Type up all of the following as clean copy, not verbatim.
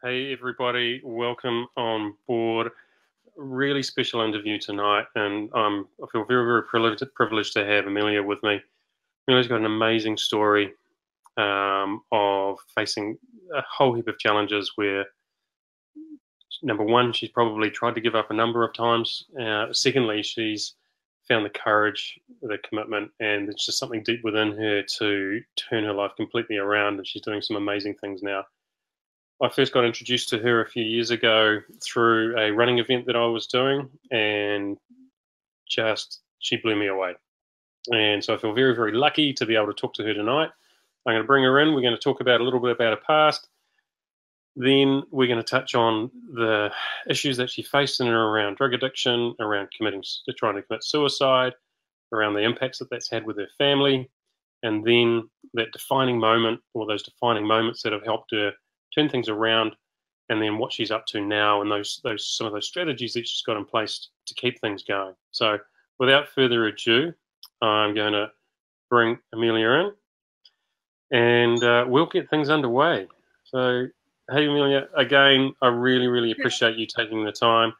Hey everybody, welcome on board. Really special interview tonight, and I feel very, very privileged to have Amelia with me. Amelia's got an amazing story of facing a whole heap of challenges where, number one, she's probably tried to give up a number of times. Secondly, she's found the courage, the commitment, and it's just something deep within her to turn her life completely around, and she's doing some amazing things now. I first got introduced to her a few years ago through a running event that I was doing, and she blew me away. And so I feel very, very lucky to be able to talk to her tonight. I'm going to bring her in. We're going to talk about a little bit about her past. Then we're going to touch on the issues that she faced in and around drug addiction, around trying to commit suicide, around the impacts that that's had with her family, and then that defining moment, or those defining moments that have helped her turn things around, and then what she's up to now, and some of those strategies that she's got in place to keep things going. So without further ado, I'm going to bring Amelia in, and we'll get things underway. So, hey Amelia, again, I really, really appreciate you taking the time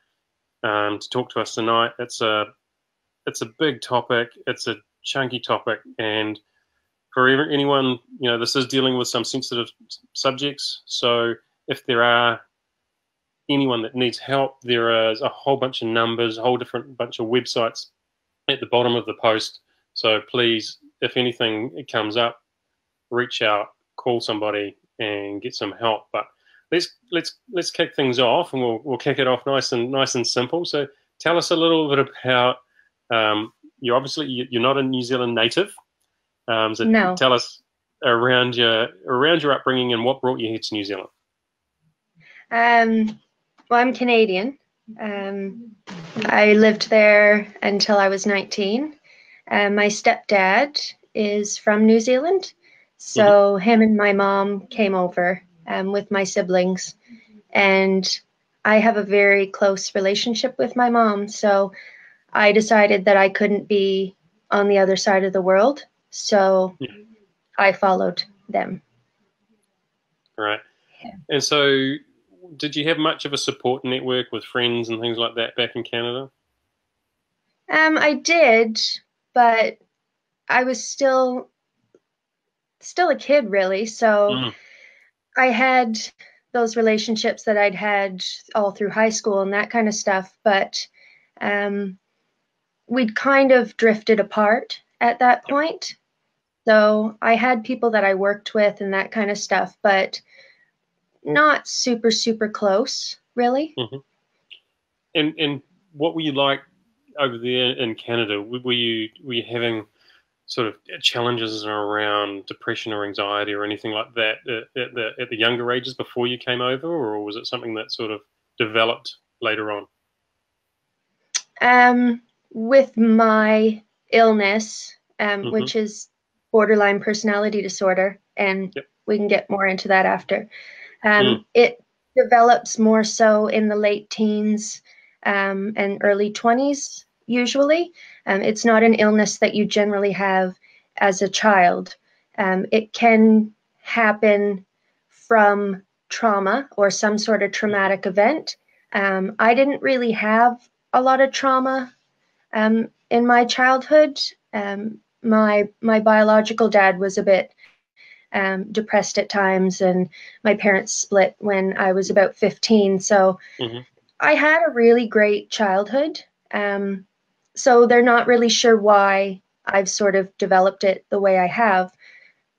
to talk to us tonight. It's a big topic. It's a chunky topic, and for anyone, this is dealing with some sensitive subjects. So if there are anyone that needs help, there is a whole bunch of numbers, a whole different bunch of websites at the bottom of the post. So please, if anything comes up, reach out, call somebody, and get some help. But let's kick things off, and we'll kick it off nice and simple. So tell us a little bit about you're not a New Zealand native. So No. tell us around your upbringing and what brought you here to New Zealand. Well, I'm Canadian. I lived there until I was 19. My stepdad is from New Zealand, so him and my mom came over with my siblings, and I have a very close relationship with my mom, so I decided that I couldn't be on the other side of the world. So I followed them. Right. And so did you have much of a support network with friends and things like that back in Canada? I did, but I was still a kid, really. So I had those relationships that I'd had all through high school and that kind of stuff, but we'd kind of drifted apart at that point. So I had people that I worked with and that kind of stuff, but not super, super close, really. And what were you like over there in Canada? Were you having sort of challenges around depression or anxiety or anything like that at the younger ages before you came over, or was it something that sort of developed later on? With my illness, which is borderline personality disorder, and we can get more into that after. It develops more so in the late teens and early 20s, usually. It's not an illness that you generally have as a child. It can happen from trauma or some sort of traumatic event. I didn't really have a lot of trauma in my childhood. My biological dad was a bit depressed at times, and my parents split when I was about 15. So I had a really great childhood. So they're not really sure why I've sort of developed it the way I have.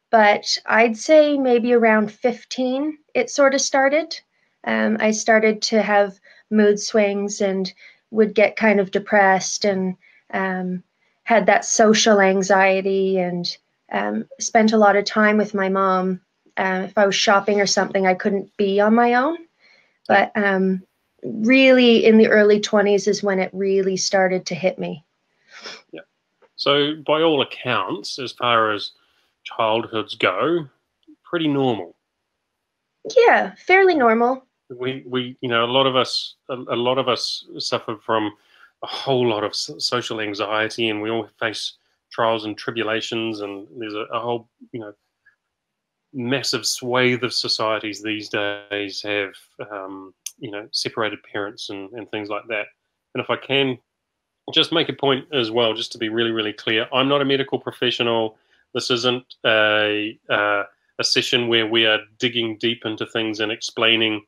But I'd say maybe around 15, it sort of started. I started to have mood swings and would get kind of depressed, and had that social anxiety, and spent a lot of time with my mom. If I was shopping or something, I couldn't be on my own. But really in the early 20s is when it really started to hit me. Yeah. So by all accounts, as far as childhoods go, pretty normal. Yeah, fairly normal. We a lot of us suffer from a whole lot of social anxiety, and we all face trials and tribulations, and there's a whole massive swathe of societies these days have, separated parents and things like that. And if I can just make a point as well, just to be really, really clear, I'm not a medical professional. This isn't a session where we are digging deep into things and explaining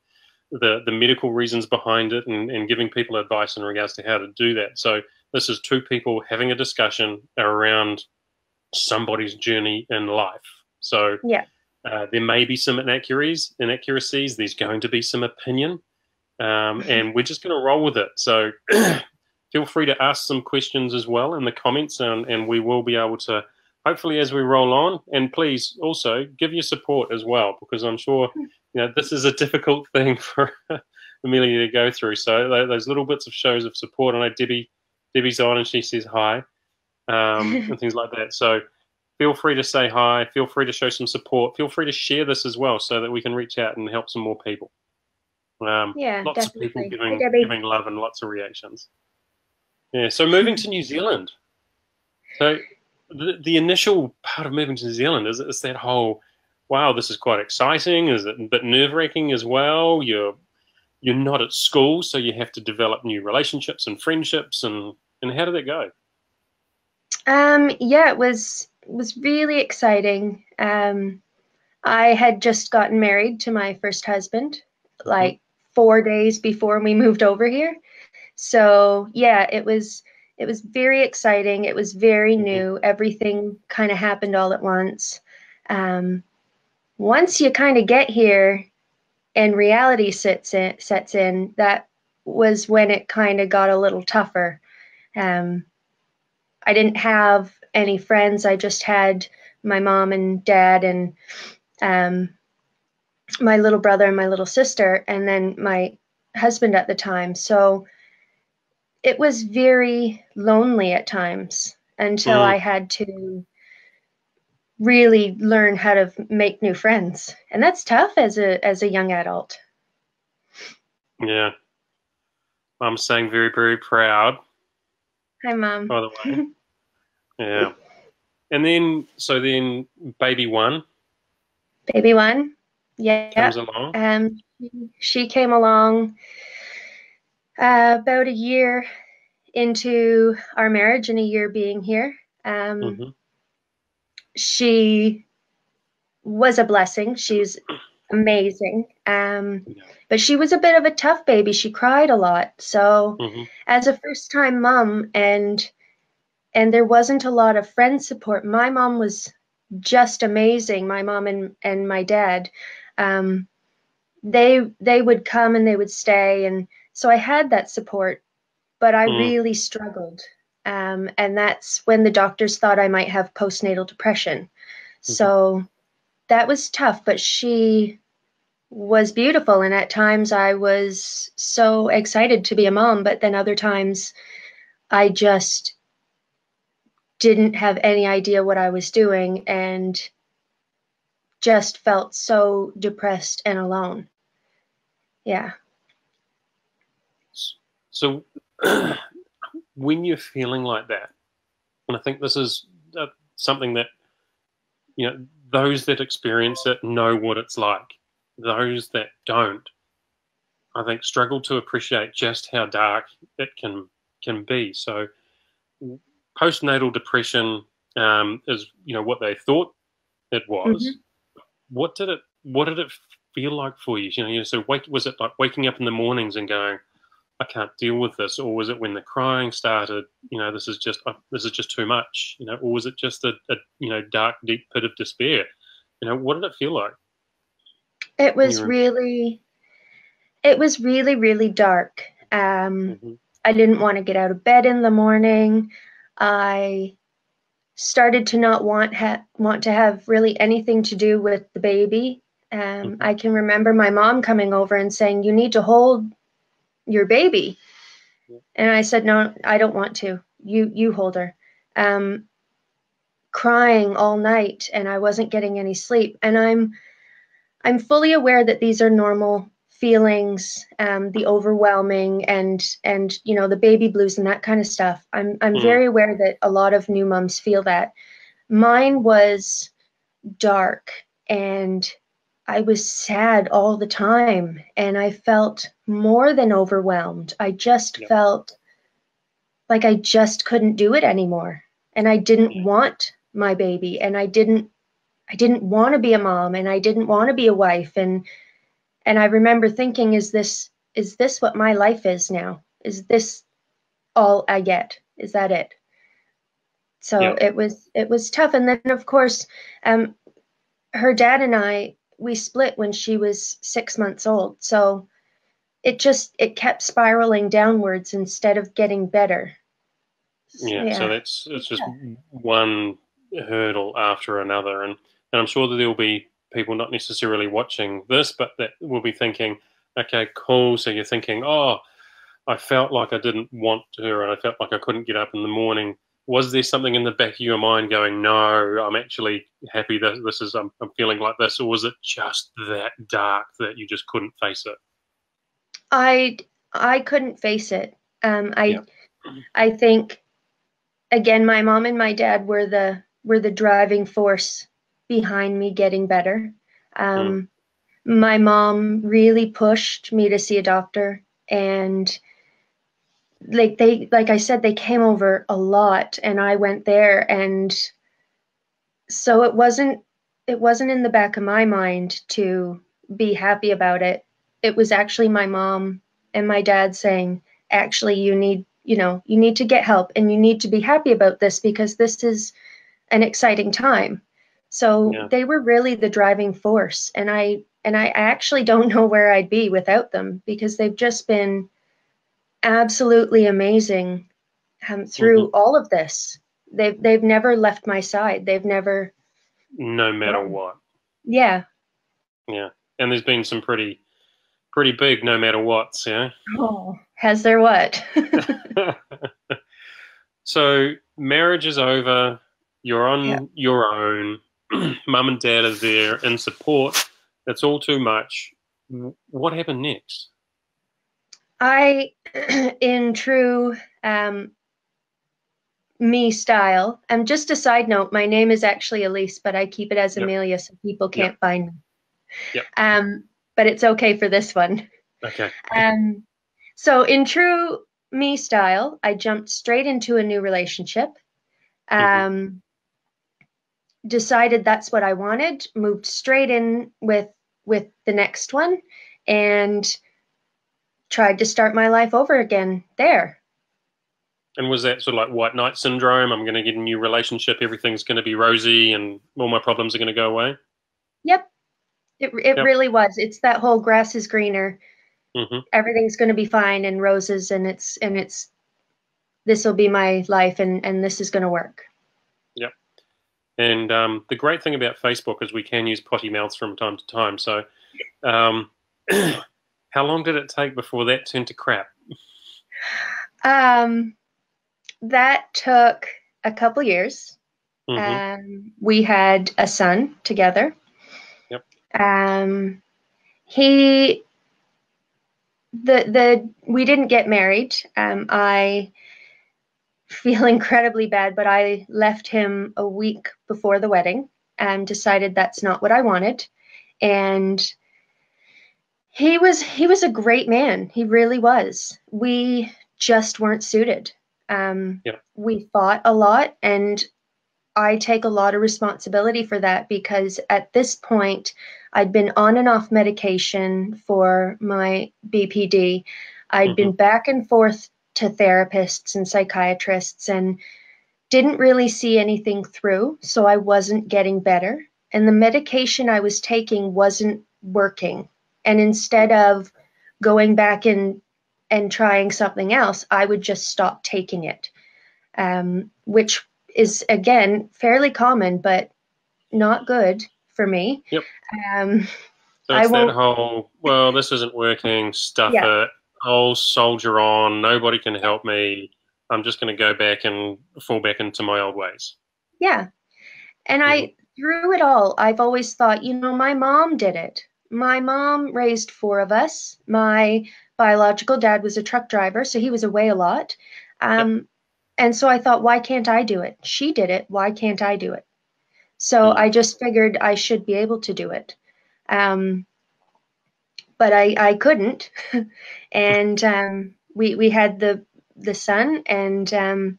the medical reasons behind it and giving people advice in regards to how to do that. So this is two people having a discussion around somebody's journey in life. So yeah. There may be some inaccuracies. There's going to be some opinion, and we're just going to roll with it. So feel free to ask some questions as well in the comments, and we will be able to, hopefully, as we roll on. And please also give your support as well, because I'm sure this is a difficult thing for Amelia to go through. So those little bits of shows of support. I know Debbie's on and she says hi, and things like that. So feel free to say hi. Feel free to show some support. Feel free to share this as well so that we can reach out and help some more people. Yeah, lots definitely. of people giving love and lots of reactions. Yeah, so moving to New Zealand. So the initial part of moving to New Zealand is that whole, wow, this is quite exciting. Is it a bit nerve-wracking as well? You're not at school, so you have to develop new relationships and friendships. And how did that go? Yeah, it was really exciting. I had just gotten married to my first husband, like 4 days before we moved over here. So yeah, it was very exciting. It was very new. Everything kind of happened all at once. Once you kind of get here and reality sets in, that was when it kind of got a little tougher. I didn't have any friends. I just had my mom and dad and my little brother and my little sister, and then my husband at the time. So it was very lonely at times until I had to really learn how to make new friends. And that's tough as a young adult. Yeah. I'm saying very, very proud. Hi, Mom. By the way. Yeah. And then, baby one. Baby one. Yeah. Comes along. She came along about a year into our marriage and a year being here. She was a blessing. She's amazing. But she was a bit of a tough baby. She cried a lot. So as a first-time mom, and there wasn't a lot of friend support. My mom was just amazing. My mom and my dad, they would come and they would stay, and so I had that support. But I really struggled, and that's when the doctors thought I might have postnatal depression. So that was tough. But she was beautiful, and at times I was so excited to be a mom, but then other times I just didn't have any idea what I was doing and just felt so depressed and alone. Yeah. So when you're feeling like that, and I think this is something that, those that experience it know what it's like. Those that don't, I think, struggle to appreciate just how dark it can be. So postnatal depression is, what they thought it was. What did it feel like for you? So was it like waking up in the mornings and going, I can't deal with this, or was it when the crying started? This is just too much. Or was it just a dark, deep pit of despair? What did it feel like? It was really, really dark. I didn't want to get out of bed in the morning. I started to not want to have really anything to do with the baby. I can remember my mom coming over and saying, "You need to hold your baby." And I said, "No, I don't want to. You hold her." Crying all night, and I wasn't getting any sleep. And I'm fully aware that these are normal feelings, the overwhelming and the baby blues and that kind of stuff. I'm very aware that a lot of new moms feel that. Mine was dark, and I was sad all the time, and I felt more than overwhelmed. I just felt like I just couldn't do it anymore, and I didn't want my baby, and I didn't want to be a mom, and I didn't want to be a wife, and I remember thinking, is this what my life is now? Is this all I get? Is that it? So it was tough. And then of course, her dad and I, we split when she was 6 months old. So it kept spiraling downwards instead of getting better. So it's just one hurdle after another. And I'm sure that there'll be people not necessarily watching this, but that will be thinking, okay, cool. So you're thinking, oh, I felt like I didn't want her and I felt like I couldn't get up in the morning. Was there something in the back of your mind going, no, I'm actually happy that this is, I'm feeling like this, or was it just that dark that you just couldn't face it? I couldn't face it. I think, again, my mom and my dad were the driving force behind me getting better. My mom really pushed me to see a doctor, and like I said, they came over a lot, and I went there, and so it wasn't in the back of my mind to be happy about it. It was actually my mom and my dad saying, actually, you need to get help, and you need to be happy about this because this is an exciting time. So they were really the driving force, and I actually don't know where I'd be without them, because they've just been absolutely amazing through all of this. They've never left my side. They've never. No matter what. Yeah. Yeah, and there's been some pretty big no matter what's, yeah. Oh, has there what? So marriage is over. You're on your own. Mum and dad are there in support. That's all too much. What happened next? In true me style, just a side note, my name is actually Elise, but I keep it as Amelia so people can't find me. But it's okay for this one. Okay. So in true me style, I jumped straight into a new relationship. Decided that's what I wanted, moved straight in with the next one, and tried to start my life over again there. And was that sort of like white knight syndrome? I'm going to get a new relationship, everything's going to be rosy, and all my problems are going to go away? Yep. It really was. It's that whole grass is greener. Everything's going to be fine and roses, and it's this will be my life, and this is going to work. Yep. And the great thing about Facebook is we can use potty mouths from time to time. So how long did it take before that turned to crap? That took a couple years. We had a son together. Yep. We didn't get married. I feel incredibly bad, but I left him a week before the wedding and decided that's not what I wanted. And he was a great man. He really was. We just weren't suited. We fought a lot, and I take a lot of responsibility for that, because at this point I'd been on and off medication for my BPD. I'd been back and forth to therapists and psychiatrists and didn't really see anything through, so I wasn't getting better. And the medication I was taking wasn't working. And instead of going back and trying something else, I would just stop taking it, which is, again, fairly common, but not good for me. Yep. So it's that whole, well, this isn't working, stuff it, I'll soldier on, nobody can help me, I'm just going to go back and fall back into my old ways. Yeah. And through it all, I've always thought, my mom did it. My mom raised 4 of us. My biological dad was a truck driver, so he was away a lot. And so I thought, why can't I do it? She did it. Why can't I do it? So I just figured I should be able to do it. But I couldn't. And we had the son, and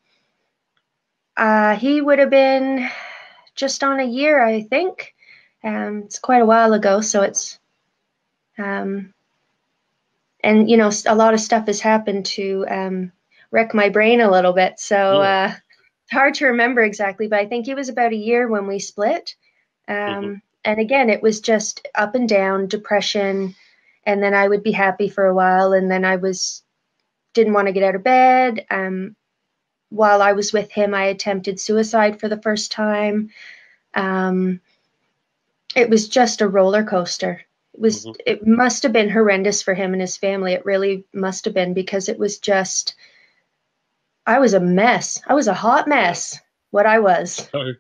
he would have been just on a year, I think. It's quite a while ago, so it's and you know, a lot of stuff has happened to wreck my brain a little bit. So it's hard to remember exactly, but I think it was about a year when we split. And again, it was just up and down, depression, and then I would be happy for a while, and then didn't want to get out of bed. While I was with him, I attempted suicide for the first time. It was just a roller coaster. It must have been horrendous for him and his family. It really must have been, because it was just, I was a mess. I was a hot mess, what I was. So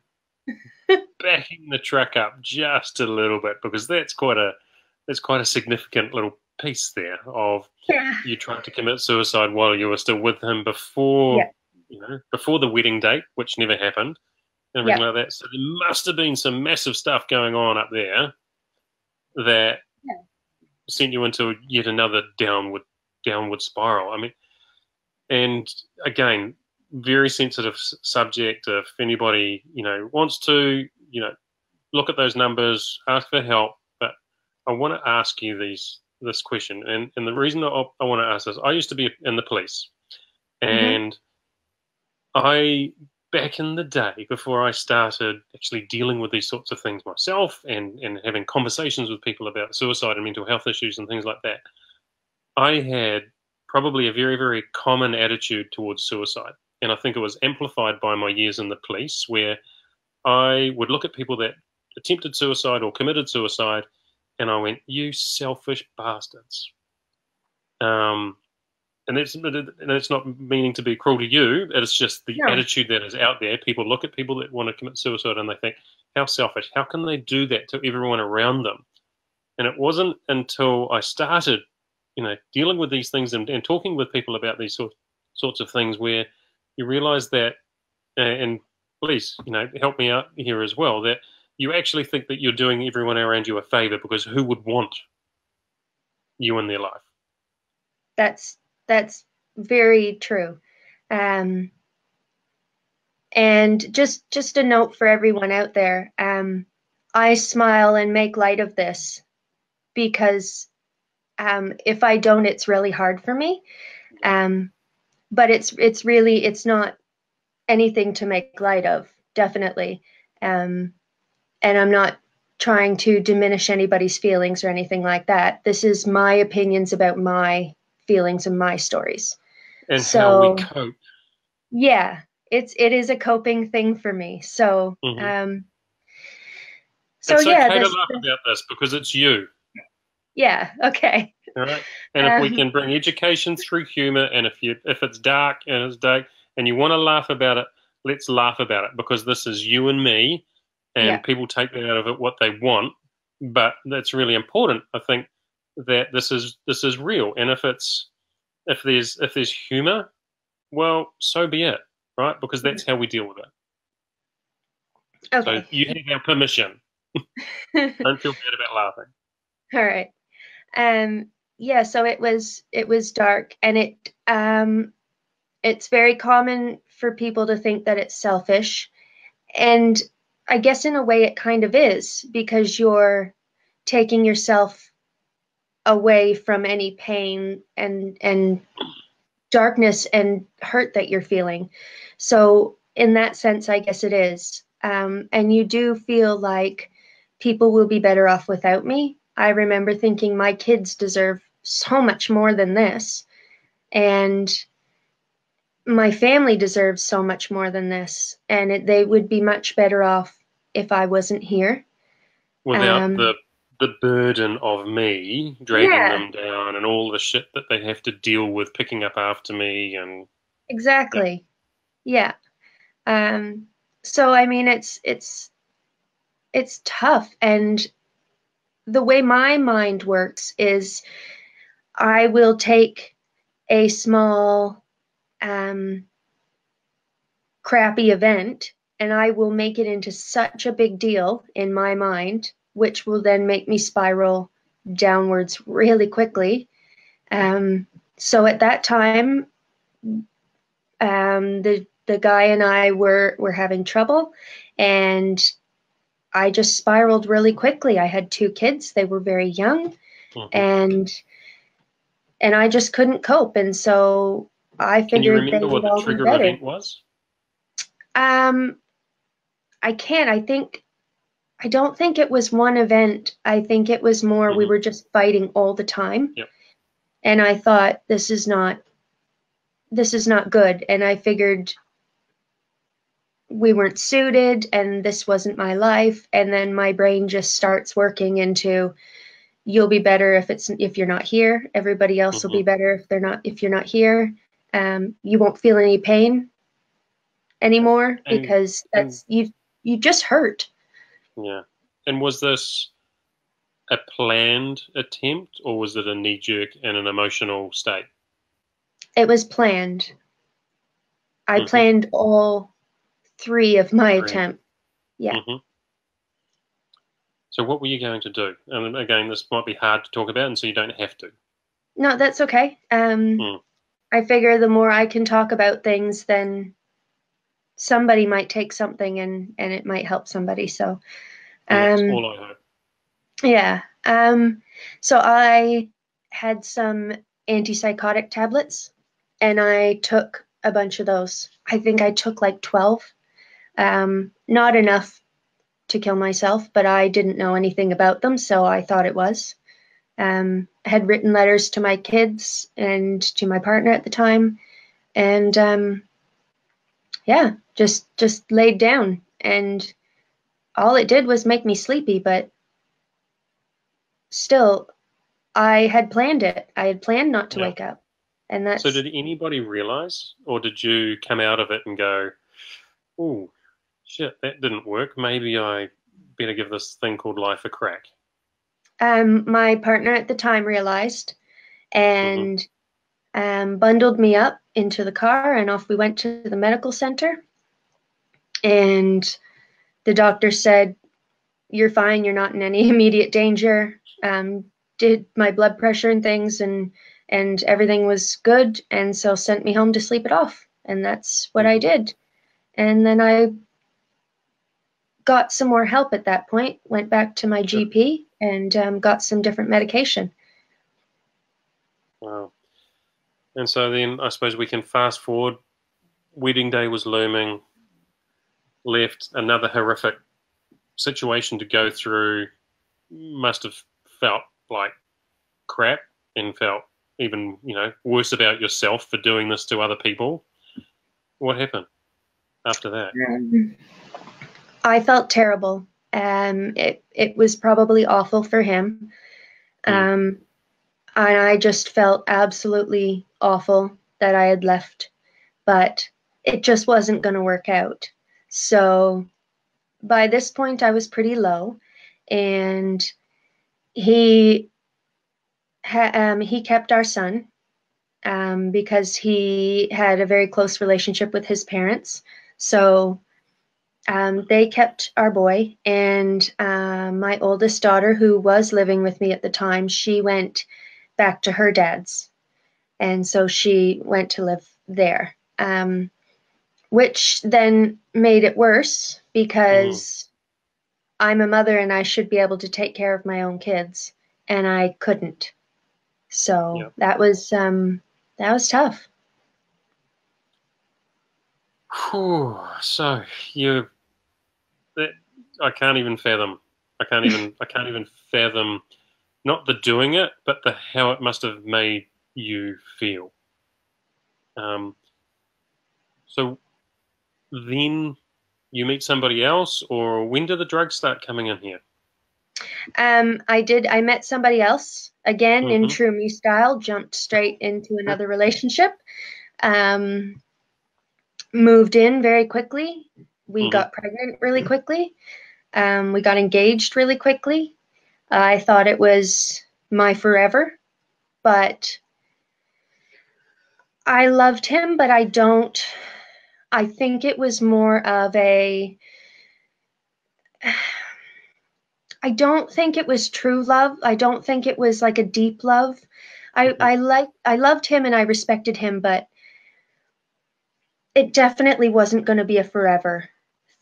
backing the truck up just a little bit, because that's quite a significant little piece there of you trying to commit suicide while you were still with him before before the wedding date, which never happened, and everything like that. So there must have been some massive stuff going on up there that sent you into yet another downward spiral. I mean, and again, very sensitive subject. If anybody wants to look at those numbers, ask for help. But I want to ask you this question, and the reason I want to ask this, I used to be in the police, and I, back in the day, before I started actually dealing with these sorts of things myself and having conversations with people about suicide and mental health issues and things like that, I had probably a very, very common attitude towards suicide. And I think it was amplified by my years in the police, where I would look at people that attempted suicide or committed suicide, and I went, "You selfish bastards." And it's not meaning to be cruel to you. It's just the attitude that is out there. People look at people that want to commit suicide and they think, how selfish. How can they do that to everyone around them? And it wasn't until I started, dealing with these things and talking with people about these sorts of things, where you realize that, and please, help me out here as well, that you actually think that you're doing everyone around you a favor, because who would want you in their life? That's very true. And just a note for everyone out there. I smile and make light of this because if I don't, it's really hard for me. But it's not anything to make light of, definitely. And I'm not trying to diminish anybody's feelings or anything like that. This is my opinions about my feelings and my stories, and how we cope. Yeah, it is a coping thing for me. So so it's okay to laugh about this because it's you. Yeah. Okay. All right. And if we can bring education through humor, and if it's dark and it's dark and you want to laugh about it, let's laugh about it, because this is you and me, and people take out of it what they want. But that's really important. I think that this is real, and if there's humor, well, so be it, right? Because that's how we deal with it. Okay. So you have our permission. Don't feel bad about laughing. All right. Yeah. So it was dark, and it's very common for people to think that it's selfish, and I guess in a way it kind of is, because you're taking yourself away from any pain and darkness and hurt that you're feeling. So in that sense, I guess it is. And you do feel like people will be better off without me. I remember thinking my kids deserve so much more than this, and my family deserves so much more than this, and they would be much better off if I wasn't here. Without the burden of me dragging them down and all the shit that they have to deal with picking up after me. And exactly. Yeah. So I mean, it's tough, and the way my mind works is I will take a small crappy event and I will make it into such a big deal in my mind, which will then make me spiral downwards really quickly. So at that time, the guy and I were having trouble, and I just spiraled really quickly. I had 2 kids; they were very young, and I just couldn't cope. And so I figured, can you remember they what would the all be trigger better. event was? I can't. I don't think it was one event. I think it was more we were just fighting all the time. Yep. And I thought, this is not good. And I figured we weren't suited and this wasn't my life. And then my brain just starts working into, you'll be better if you're not here. Everybody else will be better if you're not here. You won't feel any pain anymore because you just hurt. Yeah. And was this a planned attempt, or was it a knee-jerk and an emotional state? It was planned. I planned all 3 of my attempts. Yeah. So what were you going to do? And again, this might be hard to talk about, and so you don't have to. No, that's okay. I figure the more I can talk about things, then somebody might take something and it might help somebody. So that's all I hope. Yeah. So I had some antipsychotic tablets, and I took a bunch of those. I think I took like 12. Not enough to kill myself, but I didn't know anything about them, so I thought it was. I had written letters to my kids and to my partner at the time, and yeah, just laid down, and all it did was make me sleepy, but still, I had planned it. I had planned not to wake up. And that's... So did anybody realize, or did you come out of it and go, oh, shit, that didn't work. Maybe I better give this thing called life a crack? My partner at the time realized and bundled me up into the car, and off we went to the medical center. And the doctor said, you're fine. You're not in any immediate danger. Did my blood pressure and things, and everything was good, and so sent me home to sleep it off. And that's what I did. And then I got some more help at that point, went back to my GP and got some different medication. Wow. And so then I suppose we can fast forward. Wedding day was looming, left, another horrific situation to go through. Must have felt like crap and felt even, worse about yourself for doing this to other people. What happened after that? I felt terrible. It was probably awful for him. And I just felt absolutely awful that I had left, but it just wasn't going to work out. So by this point, I was pretty low, and he kept our son because he had a very close relationship with his parents. So they kept our boy, and my oldest daughter, who was living with me at the time, she went back to her dad's, and so she went to live there, which then made it worse because I'm a mother and I should be able to take care of my own kids, and I couldn't. So that was tough. Whew. So I can't even fathom. I can't even fathom not the doing it, but the how it must have made you feel. So then you meet somebody else, or when did the drugs start coming in here? I met somebody else again in true me style, jumped straight into another relationship, moved in very quickly. We got pregnant really quickly. We got engaged really quickly. I thought it was my forever, but I loved him, but I don't I think it was more of a, I don't think it was true love. I don't think it was like a deep love. I loved him and I respected him, but it definitely wasn't going to be a forever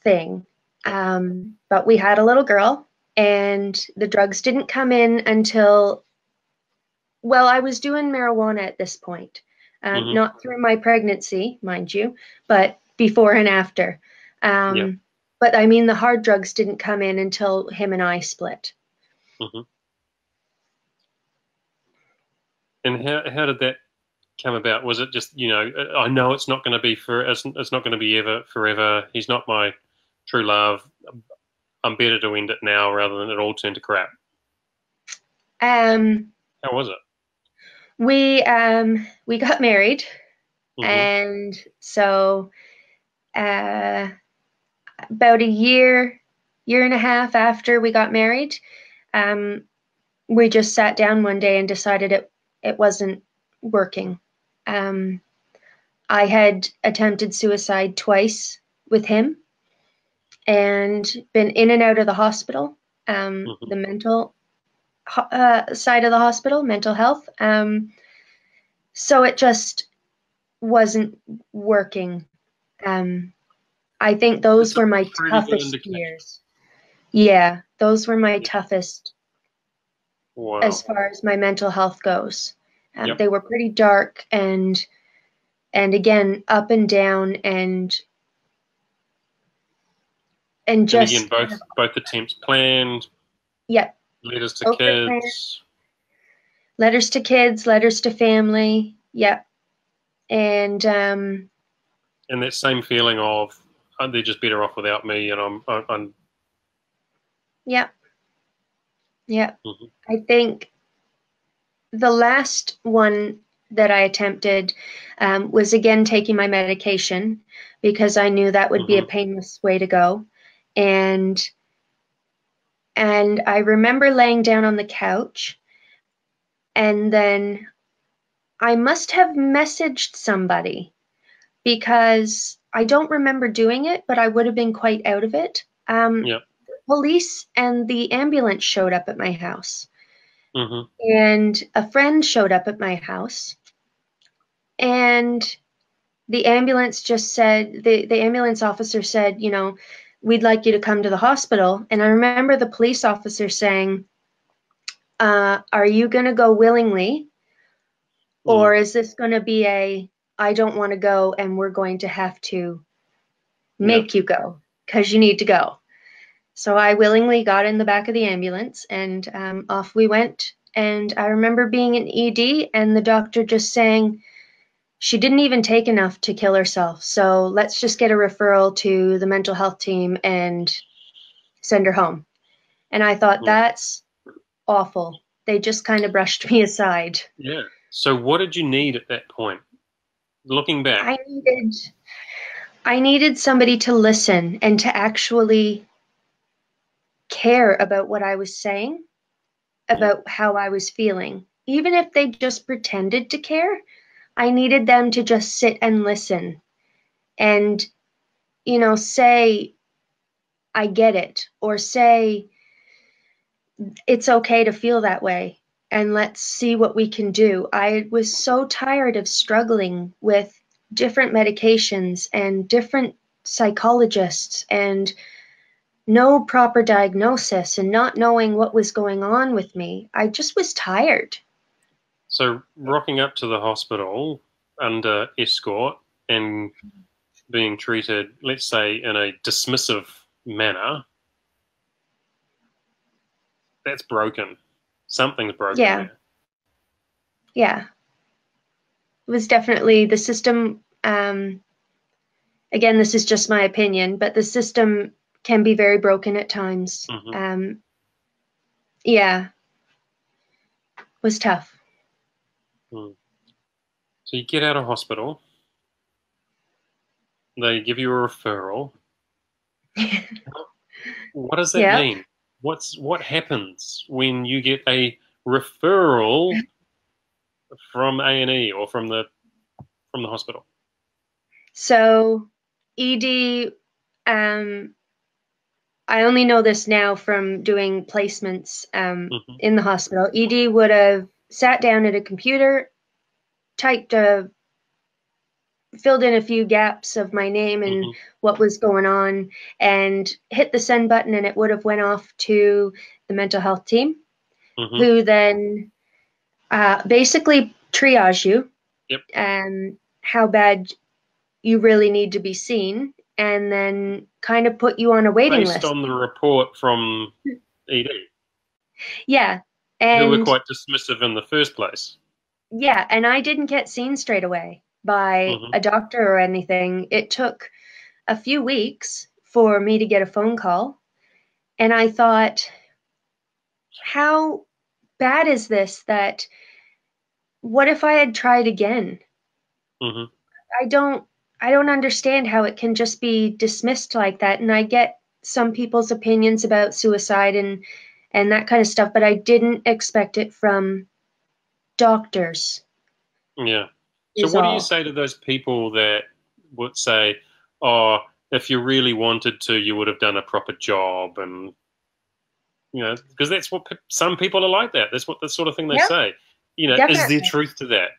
thing. But we had a little girl, and the drugs didn't come in until, well, I was doing marijuana at this point. Not through my pregnancy, mind you, but before and after. But I mean, the hard drugs didn't come in until him and I split. And how did that come about? Was it just, I know it's not going to be it's not going to be ever forever. He's not my true love. I'm better to end it now rather than it all turn to crap. How was it? We got married, and so about a year and a half after we got married, we just sat down one day and decided it wasn't working. I had attempted suicide twice with him and been in and out of the hospital, the mental side of the hospital, mental health. So it just wasn't working. I think those were my toughest years. Yeah, those were my toughest as far as my mental health goes. They were pretty dark and again, up and down and just. And again, both attempts planned. Yep. Letters to kids. Letters to kids, letters to family. Yep. And that same feeling of, they're just better off without me, and I'm. Yep. Yep. I think the last one that I attempted was again taking my medication because I knew that would be a painless way to go. And I remember laying down on the couch, and then I must have messaged somebody because I don't remember doing it, but I would have been quite out of it. The police and the ambulance showed up at my house. And a friend showed up at my house, and the ambulance just said, the ambulance officer said, we'd like you to come to the hospital. And I remember the police officer saying, are you going to go willingly? Or is this going to be I don't want to go and we're going to have to make you go because you need to go? So I willingly got in the back of the ambulance and off we went. And I remember being in ED and the doctor just saying, she didn't even take enough to kill herself. So let's just get a referral to the mental health team and send her home. And I thought, that's awful. They just kind of brushed me aside. Yeah. So what did you need at that point? Looking back. I needed somebody to listen and to actually care about what I was saying, about how I was feeling. Even if they just pretended to care, I needed them to just sit and listen and, say, I get it, or say, it's okay to feel that way, and let's see what we can do. I was so tired of struggling with different medications and different psychologists and no proper diagnosis and not knowing what was going on with me. I just was tired. So rocking up to the hospital under escort and being treated, let's say, in a dismissive manner, that's broken. Something's broken there. Yeah. It was definitely the system. Again, this is just my opinion, but the system can be very broken at times. It was tough. So you get out of hospital. They give you a referral. What does that mean? What happens when you get a referral from A&E or from the hospital? So ED, I only know this now from doing placements in the hospital. ED would have sat down at a computer, filled in a few gaps of my name and what was going on, and hit the send button, and it would have went off to the mental health team, who then basically triage you, how bad you really need to be seen, and then kind of put you on a waiting list. Based on the report from ED. Yeah. And who were quite dismissive in the first place. Yeah, and I didn't get seen straight away by a doctor or anything. It took a few weeks for me to get a phone call. And I thought, how bad is this? That what if I had tried again? I don't understand how it can just be dismissed like that. And I get some people's opinions about suicide and that kind of stuff, but I didn't expect it from doctors. Yeah. So what do you say to those people that would say, oh, if you really wanted to, you would have done a proper job? And, you know, because that's what some people are like that. That's what the sort of thing they say. You know, definitely. Is there truth to that?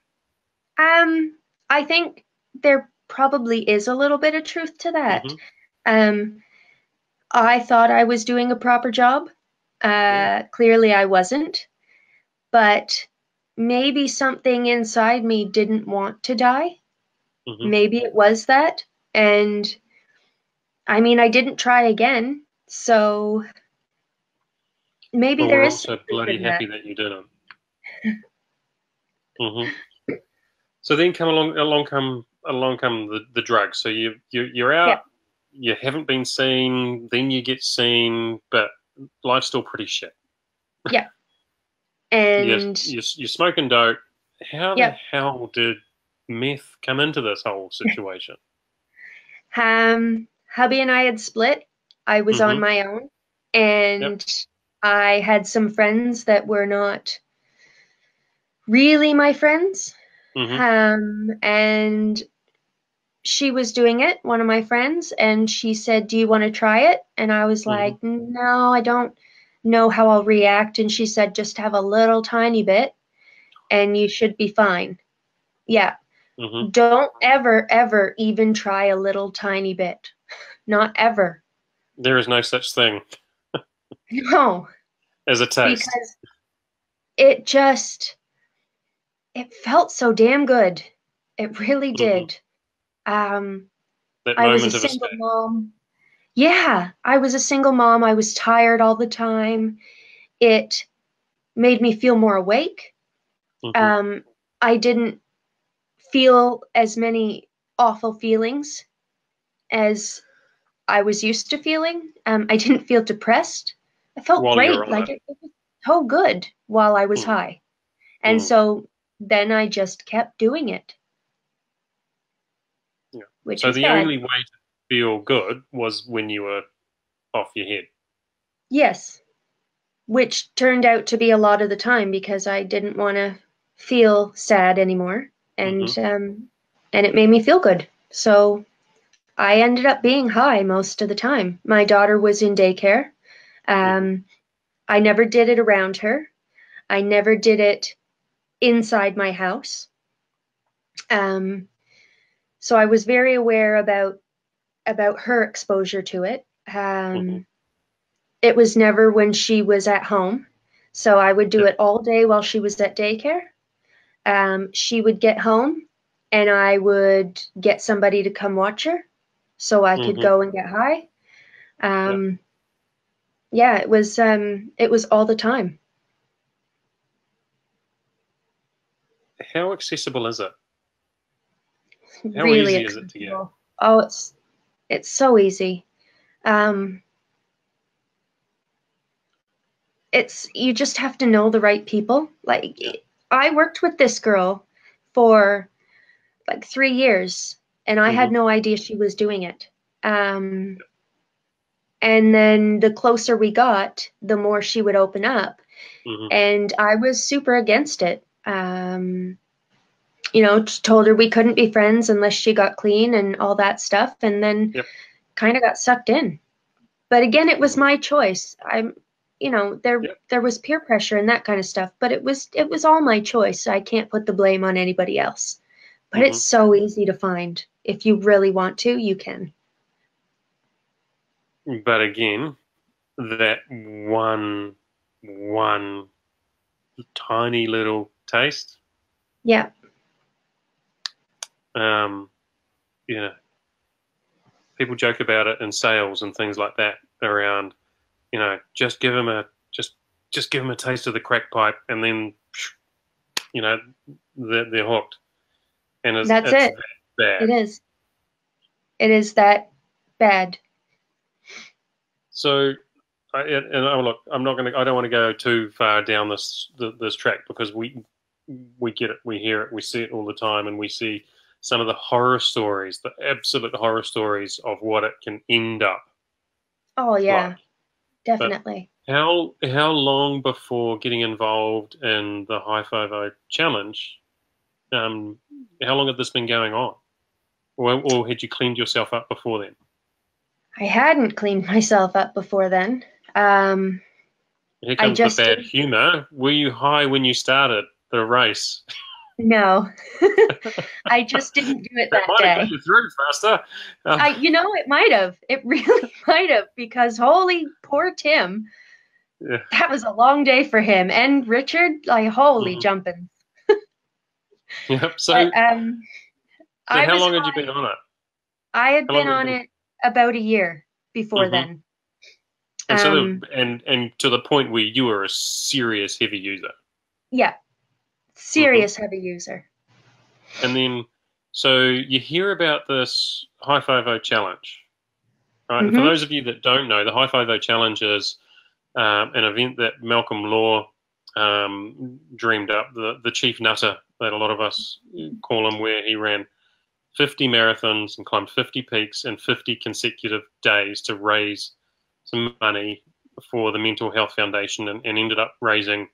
I think there probably is a little bit of truth to that. I thought I was doing a proper job. Clearly I wasn't. But maybe something inside me didn't want to die. Maybe it was that. And I mean, I didn't try again. So maybe there is. We're also bloody happy that you didn't. So then along come the drugs. So you're out. You haven't been seen. Then you get seen, but life's still pretty shit. Yeah. And you're smoking dope. How the hell did meth come into this whole situation? Hubby and I had split. I was on my own, and I had some friends that were not really my friends. And she was doing it, one of my friends, and she said, "Do you want to try it?" And I was like, "No, I don't know how I'll react." And she said, "Just have a little tiny bit and you should be fine." Yeah. Don't ever even try a little tiny bit. Not ever. There is no such thing. No. As a taste. Because it felt so damn good. It really did. That I was moment a of single mom. Yeah, I was a single mom. I was tired all the time. It made me feel more awake. I didn't feel as many awful feelings as I was used to feeling. I didn't feel depressed. I felt great. Like it was so good while I was high. And so then I just kept doing it. Yeah. So the only way to feel good was when you were off your head. Yes. Which turned out to be a lot of the time because I didn't want to feel sad anymore. And it made me feel good. So I ended up being high most of the time. My daughter was in daycare. I never did it around her. I never did it inside my house. So I was very aware about her exposure to it. It was never when she was at home. So I would do it all day while she was at daycare. She would get home and I would get somebody to come watch her so I could go and get high. Yeah, it was all the time. How accessible is it? How really easy is it to get? Oh, it's so easy. You just have to know the right people. Like I worked with this girl for like 3 years and I had no idea she was doing it. And then the closer we got, the more she would open up. And I was super against it. you know, told her we couldn't be friends unless she got clean and all that stuff, and then kind of got sucked in. But again, it was my choice. You know, there was peer pressure and that kind of stuff, but it was all my choice. I can't put the blame on anybody else. But it's so easy to find. If you really want to, you can. But again, that one tiny little taste. Yeah. You know, people joke about it in sales and things like that around, you know, just give them a taste of the crack pipe and then, you know, they're hooked. And that's it. Bad. It is. It is that bad. So, look, I don't want to go too far down this track, because we get it, we hear it, we see it all the time, and we see some of the horror stories, the absolute horror stories of what it can end up. Oh yeah, like. Definitely. But how long before getting involved in the High 50 challenge? How long had this been going on, or had you cleaned yourself up before then? I hadn't cleaned myself up before then. Here comes the bad humor. Were you high when you started the race? No, I just didn't do it that might day. Have got you through faster. You know, it might have. It really might have, because holy poor Tim. Yeah. That was a long day for him and Richard. Like holy jumping. Yep. So, so how long had you been on it? I had been on it about a year before then. And and to the point where you were a serious heavy user. Yeah. Serious heavy user. And then, so you hear about this High 50 challenge, right? And for those of you that don't know, the High 50 challenge is an event that Malcolm Law dreamed up, the chief nutter that a lot of us call him, where he ran 50 marathons and climbed 50 peaks in 50 consecutive days to raise some money for the Mental Health Foundation, and ended up raising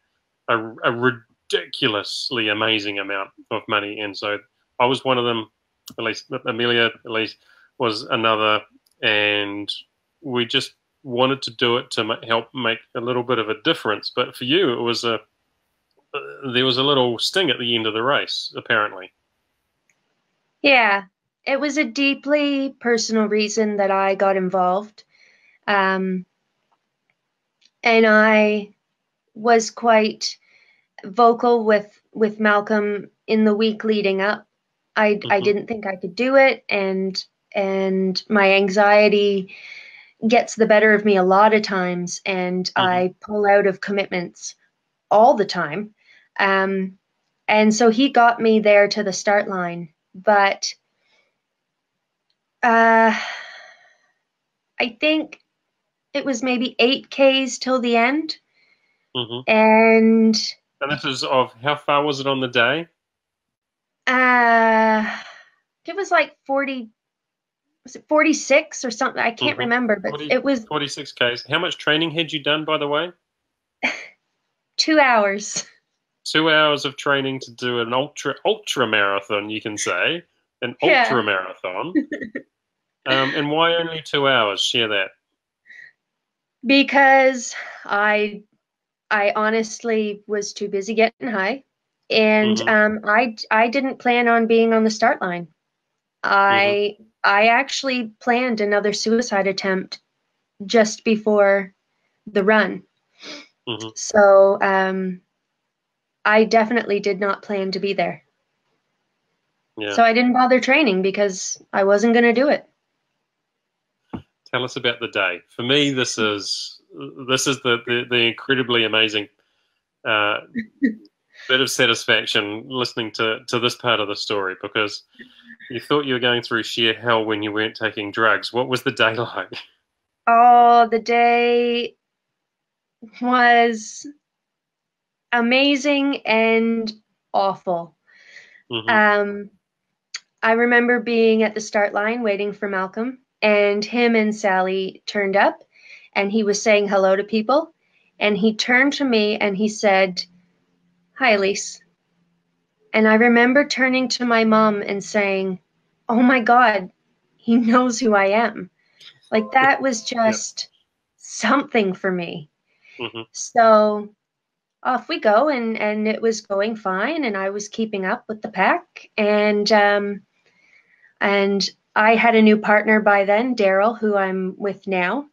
a ridiculously amazing amount of money. And so I was one of them, at least Amelia was another, and we just wanted to do it to help make a little bit of a difference. But for you, it was there was a little sting at the end of the race, apparently. Yeah, it was a deeply personal reason that I got involved. And I was quite vocal with Malcolm in the week leading up. I didn't think I could do it, and my anxiety gets the better of me a lot of times, and I pull out of commitments all the time. And so he got me there to the start line, but I think it was maybe 8Ks till the end. And this is of, how far was it on the day? It was like 40, was it 46 or something? I can't remember, but it was 46 Ks. How much training had you done, by the way? 2 hours. 2 hours of training to do an ultra marathon, you can say. An ultra marathon. And why only 2 hours? Share that. Because I honestly was too busy getting high, and I didn't plan on being on the start line. I actually planned another suicide attempt just before the run. So I definitely did not plan to be there. Yeah. So I didn't bother training because I wasn't going to do it. Tell us about the day. For me, this is the incredibly amazing bit of satisfaction listening to this part of the story, because you thought you were going through sheer hell when you weren't taking drugs. What was the day like? Oh, the day was amazing and awful. I remember being at the start line waiting for Malcolm, and him and Sally turned up, and he was saying hello to people, and he turned to me and he said, "Hi, Elise." And I remember turning to my mom and saying, oh my God, he knows who I am. Like that was just something for me. So off we go, and it was going fine, and I was keeping up with the pack, and I had a new partner by then, Daryl, who I'm with now,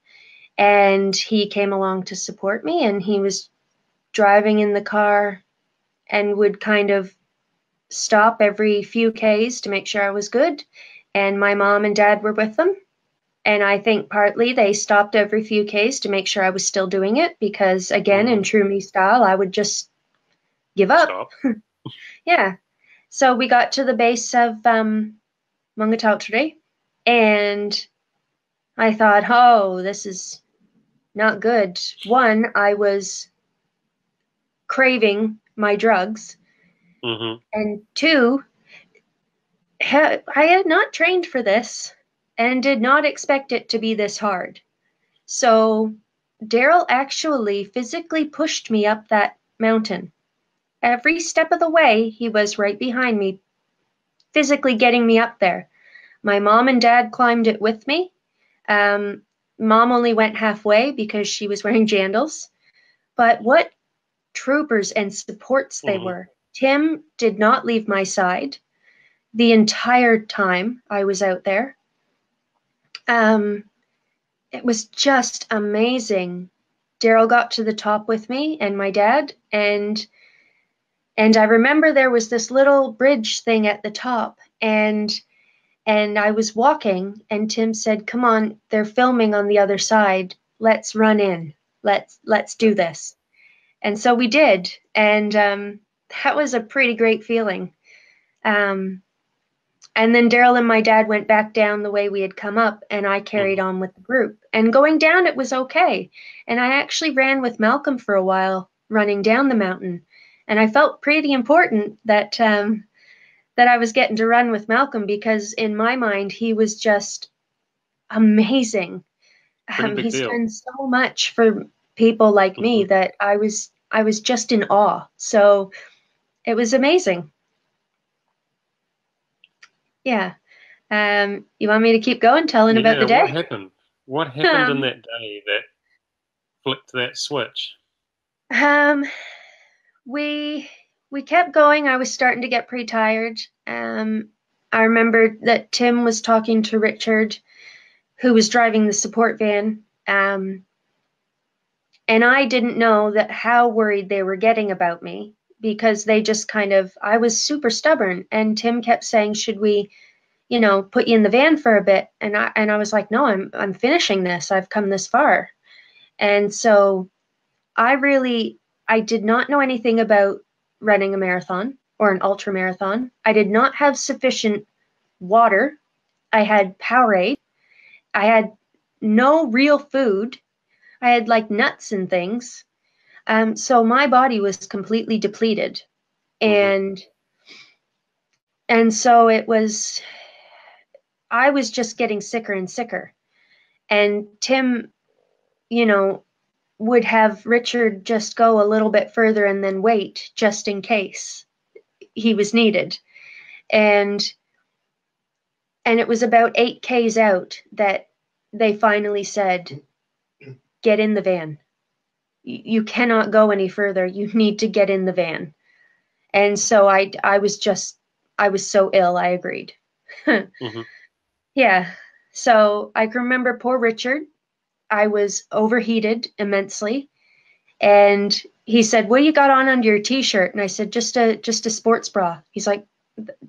and he came along to support me, and he was driving in the car and would kind of stop every few Ks to make sure I was good, and my mom and dad were with them. And I think partly they stopped every few Ks to make sure I was still doing it because, again, in true me style, I would just give up. Yeah. So we got to the base of Mungatautre, and I thought, oh, this is not good. One, I was craving my drugs. And two, I had not trained for this and did not expect it to be this hard. So Daryl actually physically pushed me up that mountain. Every step of the way, he was right behind me, physically getting me up there. My mom and dad climbed it with me. Mom only went halfway because she was wearing jandals. But what troopers and supports they were. Tim did not leave my side the entire time I was out there. It was just amazing. Daryl got to the top with me and my dad, and I remember there was this little bridge thing at the top, and I was walking, and Tim said, "Come on, they're filming on the other side. Let's run in. Let's do this." And so we did, and that was a pretty great feeling. And then Daryl and my dad went back down the way we had come up, and I carried on with the group. And going down, it was okay. And I actually ran with Malcolm for a while, running down the mountain. And I felt pretty important that that I was getting to run with Malcolm, because in my mind, he was just amazing. He's done so much for people like me that I was just in awe. So it was amazing. Yeah. You want me to keep going, telling about the day? What happened? What happened in that day that flipped that switch? We kept going. I was starting to get pretty tired. I remember that Tim was talking to Richard, who was driving the support van. And I didn't know that how worried they were getting about me, because they just kind of, I was super stubborn, and Tim kept saying, should we, put you in the van for a bit? And I was like, no, I'm finishing this. I've come this far. And so I did not know anything about running a marathon or an ultra marathon. I did not have sufficient water. I had Powerade. I had no real food. I had like nuts and things. So my body was completely depleted. And so I was just getting sicker and sicker. And Tim, would have Richard just go a little bit further and then wait just in case he was needed. And it was about 8 Ks out that they finally said, get in the van. You cannot go any further. You need to get in the van. And so I was so ill, I agreed. Yeah. So I can remember poor Richard. I was overheated immensely. And he said, what you got on under your t-shirt? And I said, just a sports bra. He's like,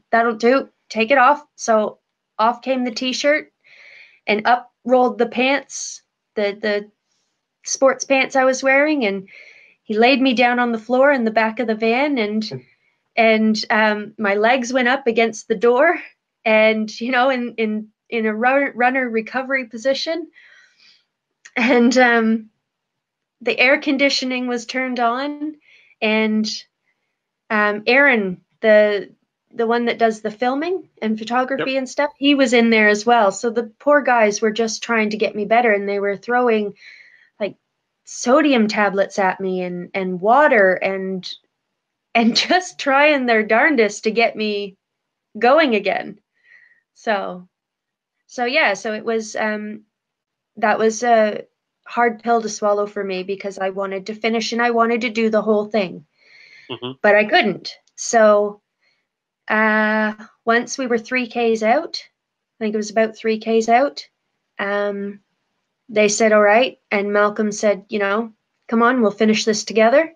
that'll do. Take it off. So off came the t-shirt, and up rolled the pants, the sports pants I was wearing. And he laid me down on the floor in the back of the van, and my legs went up against the door, and, in a runner recovery position. And the air conditioning was turned on, and Aaron, the one that does the filming and photography and stuff, he was in there as well. So the poor guys were just trying to get me better, and they were throwing like sodium tablets at me and water, and and just trying their darndest to get me going again. So yeah, so it was that was a hard pill to swallow for me because I wanted to finish and I wanted to do the whole thing, but I couldn't. So once we were 3Ks out, I think it was about 3Ks out, they said, all right. And Malcolm said, you know, come on, we'll finish this together.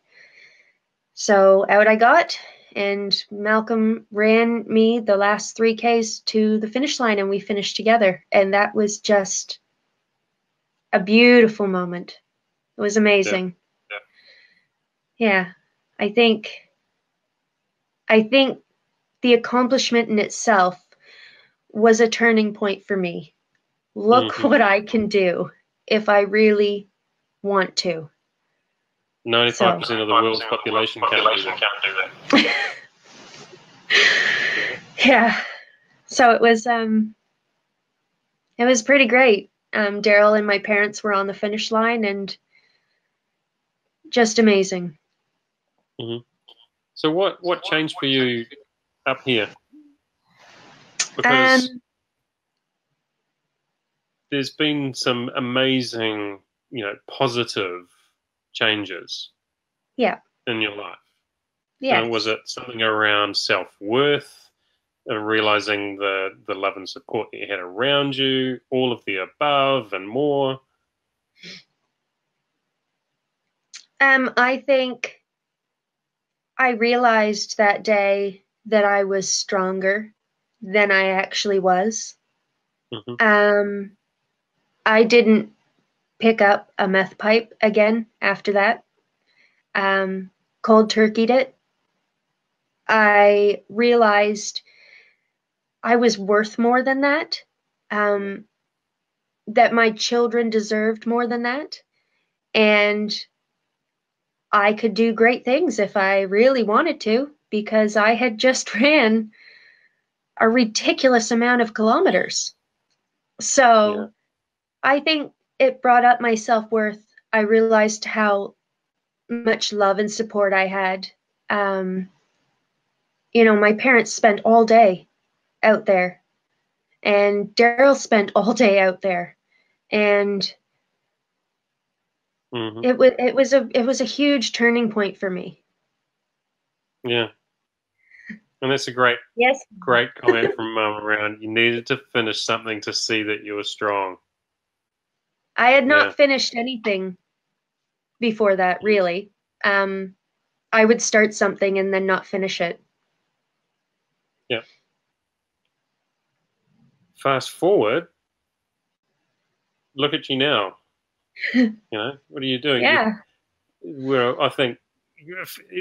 So out I got, and Malcolm ran me the last 3Ks to the finish line, and we finished together. And that was just a beautiful moment. It was amazing. Yeah. I think the accomplishment in itself was a turning point for me. Look what I can do if I really want to. 95% of the world's population can't do that. Yeah. So it was pretty great. Daryl and my parents were on the finish line, and just amazing. So what changed for you up here? Because there's been some amazing, you know, positive changes. Yeah. In your life. Yeah. Was it something around self-worth, realizing the love and support that you had around you, all of the above and more? I think I realized that day that I was stronger than I actually was. I didn't pick up a meth pipe again after that. Cold turkeyed it. I realized I was worth more than that, that my children deserved more than that, and I could do great things if I really wanted to, because I had just ran a ridiculous amount of kilometers. So I think it brought up my self-worth. I realized how much love and support I had. You know, my parents spent all day out there, and Daryl spent all day out there, and it was a huge turning point for me. Yeah. And that's a great comment from Mum around you needed to finish something to see that you were strong. I had not finished anything before that, really. I would start something and then not finish it. Yeah. Fast forward, look at you now. You know, what are you doing? Yeah. Well, I think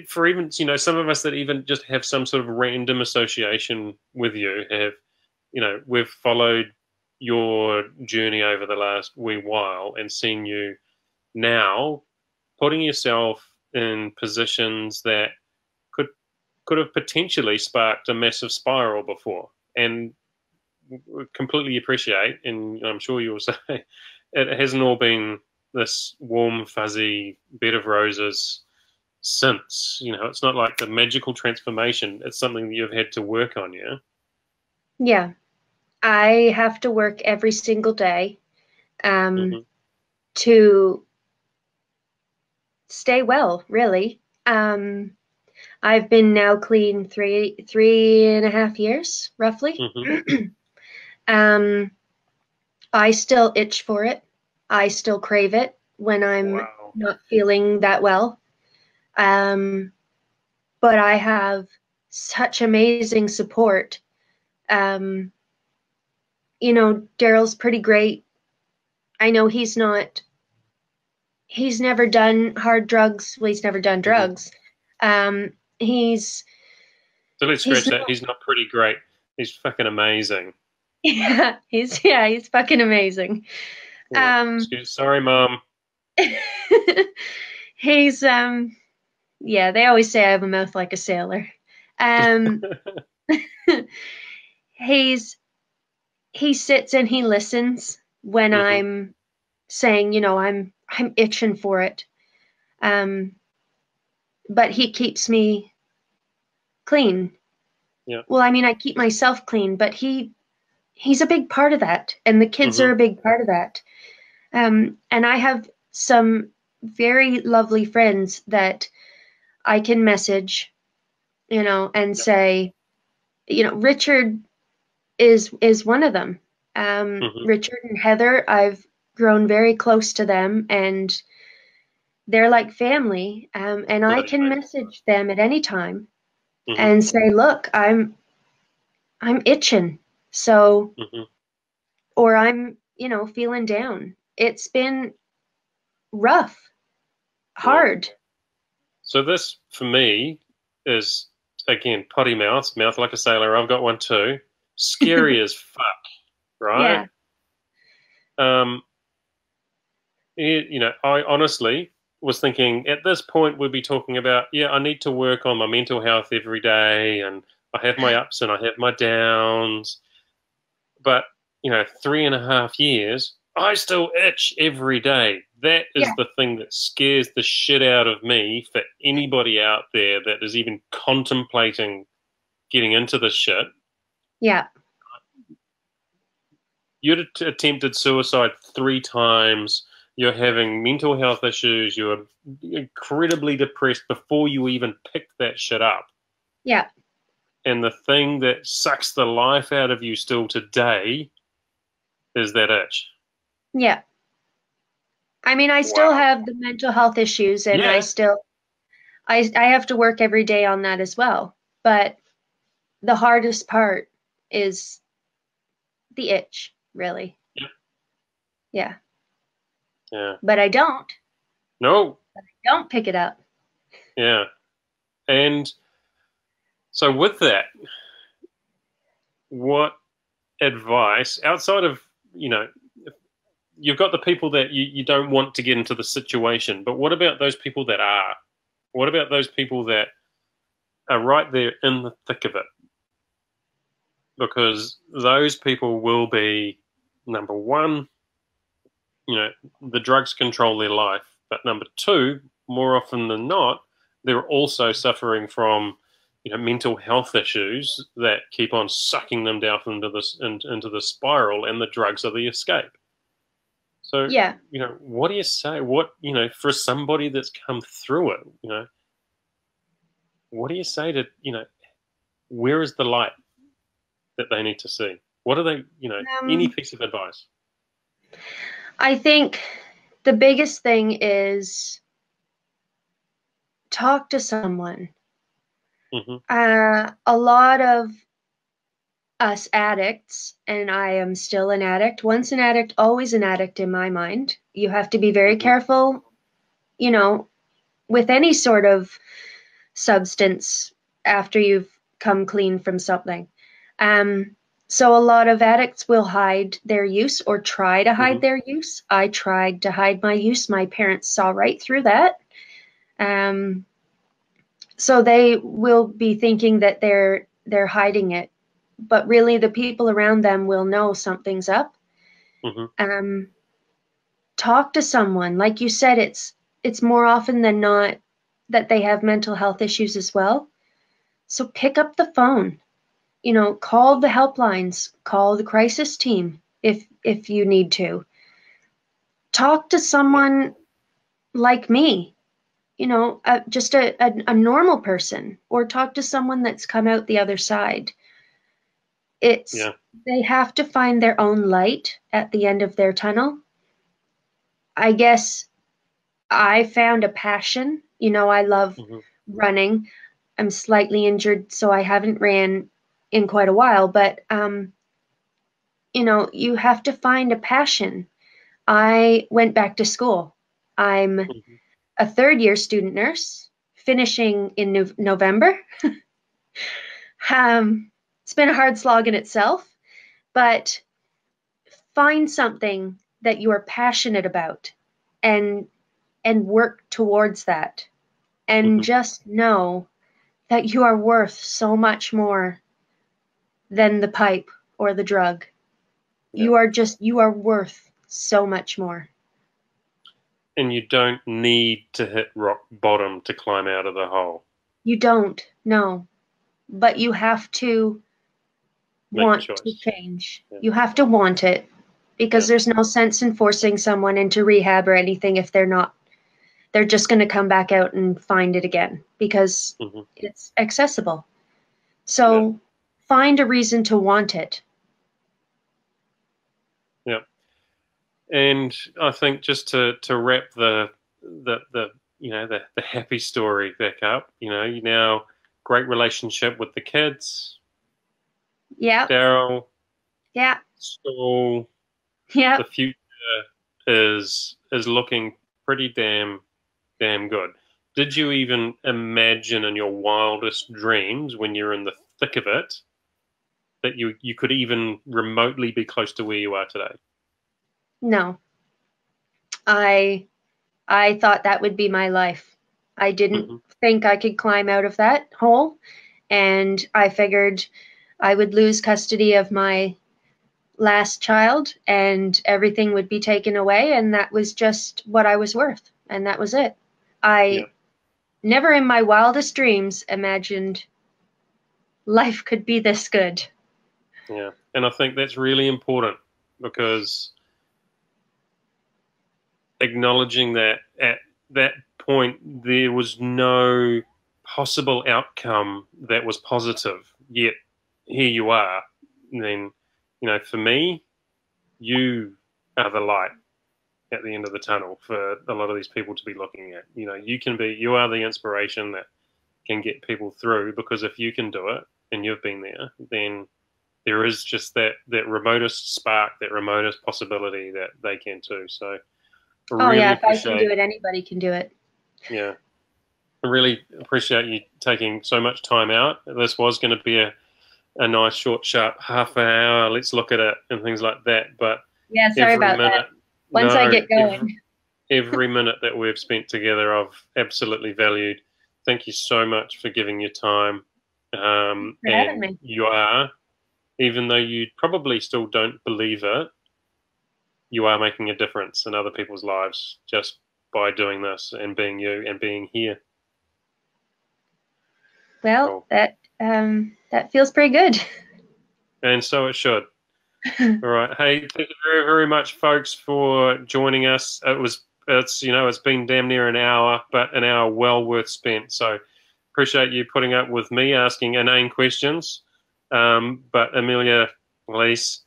for even, you know, some of us that even just have some sort of random association with you have, you know, we've followed your journey over the last wee while and seen you now putting yourself in positions that could have potentially sparked a massive spiral before. And completely appreciate, and I'm sure you'll say, it hasn't all been this warm, fuzzy bed of roses since. You know, it's not like the magical transformation. It's something that you've had to work on, yeah? Yeah. I have to work every single day to stay well, really. I've been now clean 3.5 years, roughly. I still itch for it. I still crave it when I'm not feeling that well. But I have such amazing support. You know, Daryl's pretty great. I know he's never done hard drugs. Well, he's never done drugs. So let's scratch that. He's not pretty great. He's fucking amazing. Yeah, he's fucking amazing. Sorry, Mom. He's yeah, they always say I have a mouth like a sailor. He sits and he listens when I'm saying, you know, I'm itching for it. But he keeps me clean. Yeah. Well, I mean, I keep myself clean, but he's a big part of that, and the kids are a big part of that. And I have some very lovely friends that I can message, and say, Richard is one of them. Richard and Heather, I've grown very close to them, and they're like family. And I can message them at any time and say, look, I'm itching. So, or I'm, feeling down. It's been rough, hard. So this, for me, is, again, potty mouth like a sailor. I've got one too. Scary as fuck, right? Yeah. I honestly was thinking at this point we'd be talking about, I need to work on my mental health every day, and I have my ups and I have my downs. But, 3.5 years, I still itch every day. That is the thing that scares the shit out of me for anybody out there that is even contemplating getting into this shit. Yeah. You'd attempted suicide 3 times. You're having mental health issues. You're incredibly depressed before you even picked that shit up. Yeah. And the thing that sucks the life out of you still today is that itch. Yeah. I mean, I still have the mental health issues, and I have to work every day on that as well. But the hardest part is the itch, really. Yeah. Yeah. But I don't. No. But I don't pick it up. Yeah. And so with that, what advice, outside of, you've got the people that you don't want to get into the situation, but what about those people that are? What about those people that are right there in the thick of it? Because those people will be, number one, the drugs control their life. But number two, more often than not, they're also suffering from, mental health issues that keep on sucking them down into the spiral, and the drugs are the escape. So, what do you say? What, for somebody that's come through it, what do you say to, where is the light that they need to see? What are they, any piece of advice? I think the biggest thing is talk to someone. A lot of us addicts, and I am still an addict, once an addict, always an addict in my mind. You have to be very careful, with any sort of substance after you've come clean from something. So a lot of addicts will hide their use or try to hide their use. I tried to hide my use. My parents saw right through that. So they will be thinking that they're hiding it, but really the people around them will know something's up. Talk to someone. Like you said, it's more often than not that they have mental health issues as well. So pick up the phone. Call the helplines, call the crisis team if you need to. Talk to someone like me, just a normal person, or talk to someone that's come out the other side. They have to find their own light at the end of their tunnel. I guess I found a passion. I love running. I'm slightly injured, so I haven't ran in quite a while, but you have to find a passion. I went back to school. I'm a third-year student nurse, finishing in November. It's been a hard slog in itself, but find something that you are passionate about and work towards that, and just know that you are worth so much more than the pipe or the drug. You are worth so much more. And you don't need to hit rock bottom to climb out of the hole. You don't. No. but you have to want to change. Yeah. You have to want it, because there's no sense in forcing someone into rehab or anything if they're just going to come back out and find it again, because it's accessible. So find a reason to want it. Yeah. And I think just to wrap the happy story back up, you now great relationship with the kids. Yeah. Daryl. Yeah. School. Yeah. The future is looking pretty damn good. Did you even imagine in your wildest dreams, when you're in the thick of it, that you could even remotely be close to where you are today? No. I thought that would be my life. I didn't think I could climb out of that hole, and I figured I would lose custody of my last child and everything would be taken away, and that was just what I was worth, and that was it. I never in my wildest dreams imagined life could be this good. Yeah, and I think that's really important, because acknowledging that at that point there was no possible outcome that was positive, yet here you are. And then, for me, you are the light at the end of the tunnel for a lot of these people to be looking at. You are the inspiration that can get people through, because if you can do it and you've been there, then there is just that remotest spark, that remotest possibility that they can too. So really if I can do it, anybody can do it. Yeah. I really appreciate you taking so much time out. This was going to be a nice, short, sharp half an hour. Let's look at it and things like that. But yeah, sorry about that. Once I get going. Every minute that we've spent together, I've absolutely valued. Thank you so much for giving your time. For having me. You are, even though you probably still don't believe it, you are making a difference in other people's lives just by doing this and being you and being here. Well, that feels pretty good. And so it should. All right. Hey, thank you very, very much, folks, for joining us. It's been damn near an hour, but an hour well worth spent. So appreciate you putting up with me asking inane questions. But Amelia, Elise,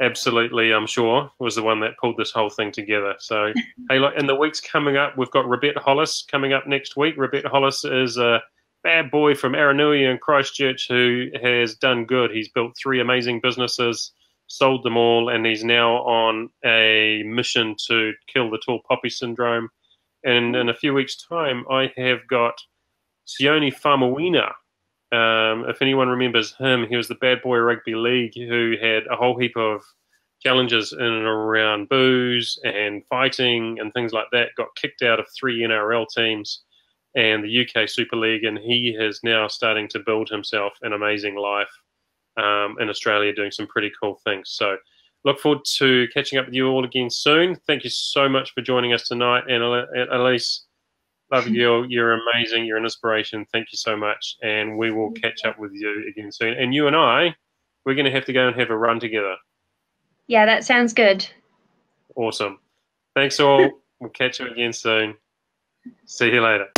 absolutely, I'm sure, was the one that pulled this whole thing together. So, hey, look, in the weeks coming up, we've got Rebecca Hollis coming up next week. Rebecca Hollis is a bad boy from Aranui in Christchurch who has done good. He's built 3 amazing businesses, sold them all, and he's now on a mission to kill the tall poppy syndrome. And in a few weeks' time, I have got Sione Famawina. If anyone remembers him, he was the bad boy rugby league who had a whole heap of challenges in and around booze and fighting and things like that, got kicked out of 3 NRL teams and the UK Super League, and he is now starting to build himself an amazing life in Australia, doing some pretty cool things. So look forward to catching up with you all again soon. Thank you so much for joining us tonight. And Elise, love you. You're amazing. You're an inspiration. Thank you so much. And we will catch up with you again soon. And you and I, we're going to have to go and have a run together. Yeah, that sounds good. Awesome. Thanks all. We'll catch you again soon. See you later.